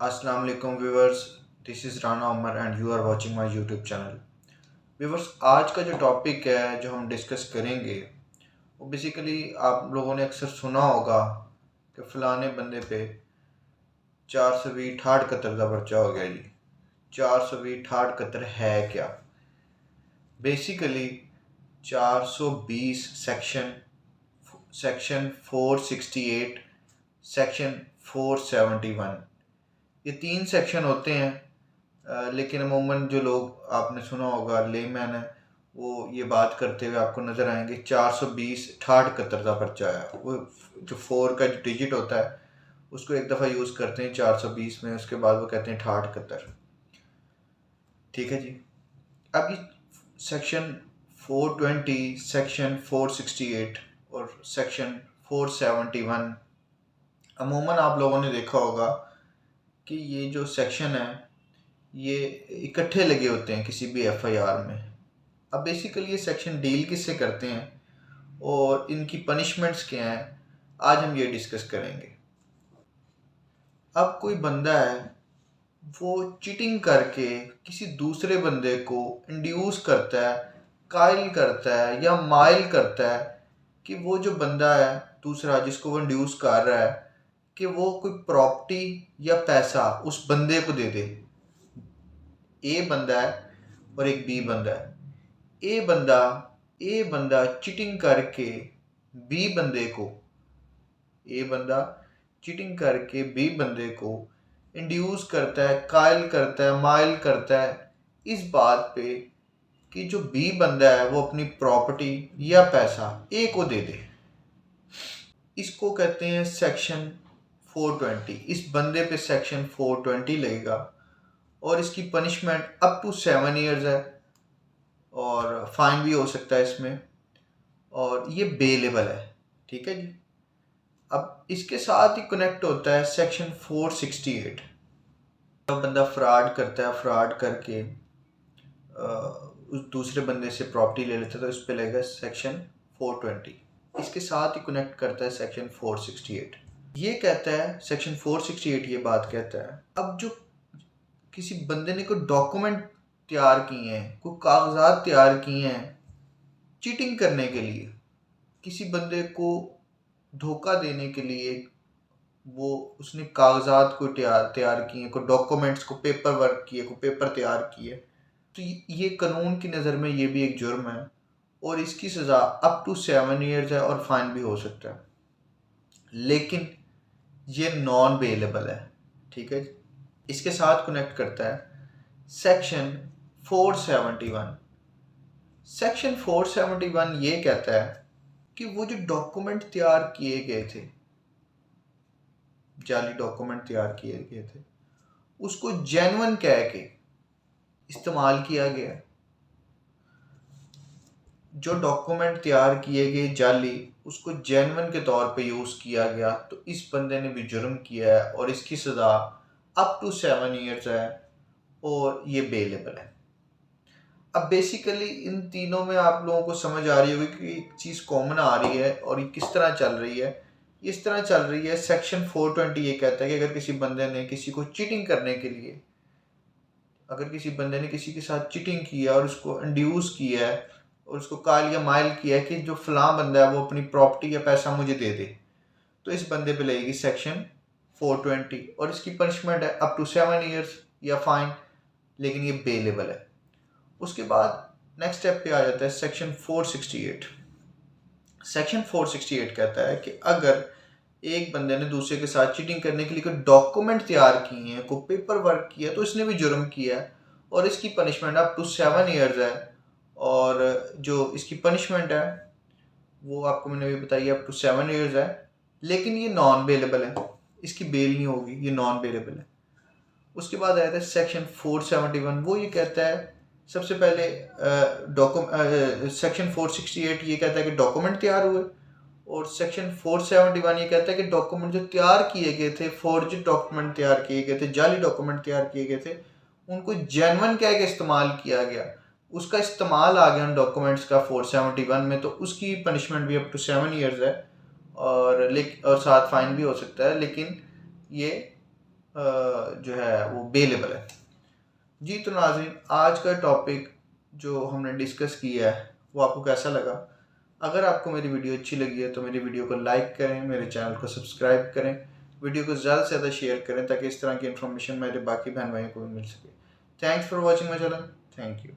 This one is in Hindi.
अस्सलाम वालेकुम viewers, this is Rana Umar and you are watching my YouTube channel. Viewers, आज का जो टॉपिक है जो हम डिस्कस करेंगे वो बेसिकली आप लोगों ने अक्सर सुना होगा कि फ़लाने बंदे पे 468 कतर का पर्चा हो गया जी। 468 कतर है क्या? बेसिकली 420 सेक्शन 468, सेक्शन 471, ये 3 सेक्शन होते हैं। लेकिन अमूमन जो लोग आपने सुना होगा लेमैन है, वो ये बात करते हुए आपको नज़र आएंगे 420 68 कतर का पर्चा है। वो जो 4 का जो डिजिट होता है उसको एक दफ़ा यूज़ करते हैं 420 में, उसके बाद वो कहते हैं 68 कतर। ठीक है जी। अब ये सेक्शन 420, सेक्शन 468 और सेक्शन 471 अमूमन आप लोगों ने देखा होगा कि ये जो सेक्शन है ये इकट्ठे लगे होते हैं किसी भी एफआईआर में। अब बेसिकली ये सेक्शन डील किससे करते हैं और इनकी पनिशमेंट्स क्या हैं, आज हम ये डिस्कस करेंगे। अब कोई बंदा है, वो चीटिंग करके किसी दूसरे बंदे को इंड्यूस करता है, कायल करता है या माइल करता है कि वो जो बंदा है दूसरा जिसको वो इंड्यूस कर रहा है कि वो कोई प्रॉपर्टी या पैसा उस बंदे को दे दे। ए बंदा है और एक बी बंदा है। ए बंदा चीटिंग करके बी बंदे को ए बंदा चीटिंग करके बी बंदे को इंड्यूस करता है, कायल करता है, माइल करता है इस बात पे कि जो बी बंदा है वो अपनी प्रॉपर्टी या पैसा ए को दे दे। इसको कहते हैं सेक्शन 420। इस बंदे पे सेक्शन 420 लगेगा और इसकी पनिशमेंट अप टू 7 ईयर्स है और फाइन भी हो सकता है इसमें, और ये बेलेबल है। ठीक है जी। अब इसके साथ ही कनेक्ट होता है सेक्शन 468। जब बंदा फ्रॉड करता है, फ्रॉड करके उस दूसरे बंदे से प्रॉपर्टी ले लेता है तो इस पे लगेगा सेक्शन 420। इसके साथ ही कनेक्ट करता है सेक्शन 468। ये कहता है सेक्शन 468 ये बात कहता है, अब जो किसी बंदे ने कोई डॉक्यूमेंट तैयार किए हैं, कोई कागजात तैयार किए हैं चीटिंग करने के लिए, किसी बंदे को धोखा देने के लिए, वो उसने कागजात को तैयार किए, कोई डॉक्यूमेंट्स को पेपर वर्क किए, कोई पेपर तैयार किए, तो ये कानून की नज़र में ये भी एक जुर्म है और इसकी सज़ा अप टू 7 ईयर्स है और फाइन भी हो सकता है। लेकिन ये नॉन बेलेबल है। ठीक है। इसके साथ कनेक्ट करता है सेक्शन 471। सेक्शन 471 ये कहता है कि वो जो डॉक्यूमेंट तैयार किए गए थे, जाली डॉक्यूमेंट तैयार किए गए थे, उसको जेन्युइन कह के इस्तेमाल किया गया। जो डॉक्यूमेंट तैयार किए गए जाली, उसको जेन्युइन के तौर पे यूज़ किया गया, तो इस बंदे ने भी जुर्म किया है और इसकी सज़ा अप टू 7 ईयर्स है और ये बेलेबल है। अब बेसिकली इन तीनों में आप लोगों को समझ आ रही होगी कि एक चीज़ कॉमन आ रही है और ये किस तरह चल रही है। इस तरह चल रही है, सेक्शन 420 ये कहता है कि अगर किसी बंदे ने किसी को चीटिंग करने के लिए, अगर किसी बंदे ने किसी के साथ चीटिंग किया और उसको इंड्यूस किया है और उसको कायल या माइल किया है कि जो फलां बंदा है वो अपनी प्रॉपर्टी या पैसा मुझे दे दे, तो इस बंदे पे लगेगी सेक्शन 420 और इसकी पनिशमेंट है अप टू 7 ईयर्स या फाइन, लेकिन ये बेलेबल है। उसके बाद नेक्स्ट स्टेप पे आ जाता है सेक्शन 468। सेक्शन 468 कहता है कि अगर एक बंदे ने दूसरे के साथ चीटिंग करने के लिए कोई डॉक्यूमेंट तैयार किए हैं, कोई पेपर वर्क किया, तो इसने भी जुर्म किया है और इसकी पनिशमेंट अप टू 7 ईयर्स है और जो इसकी पनिशमेंट है वो आपको मैंने भी बताई अप टू 7 ईयर्स है, लेकिन ये नॉन बेलेबल है, इसकी बेल नहीं होगी, ये नॉन बेलेबल है। उसके बाद आया था सेक्शन 471। वो ये कहता है, सबसे पहले सेक्शन 468 ये कहता है कि डॉक्यूमेंट तैयार हुए और सेक्शन 471 ये कहता है कि डॉक्यूमेंट जो तैयार किए गए थे, फॉर्ज्ड डॉक्यूमेंट तैयार किए गए थे, जाली डॉक्यूमेंट तैयार किए गए थे, उनको जेन्युइन कह के इस्तेमाल किया गया, उसका इस्तेमाल आ गया उन डॉक्यूमेंट्स का 471 में, तो उसकी पनिशमेंट भी अप टू 7 ईयर्स है और साथ फाइन भी हो सकता है। लेकिन ये जो है वो बेलेबल है। जी तो नाज़रीन, आज का टॉपिक जो हमने डिस्कस किया है वो आपको कैसा लगा? अगर आपको मेरी वीडियो अच्छी लगी है तो मेरी वीडियो को लाइक करें, मेरे चैनल को सब्सक्राइब करें, वीडियो को ज़्यादा से ज़्यादा शेयर करें ताकि इस तरह की इन्फॉर्मेशन मेरे बाकी बहन भाइयों को भी मिल सके। Thanks for watching my channel. Thank you.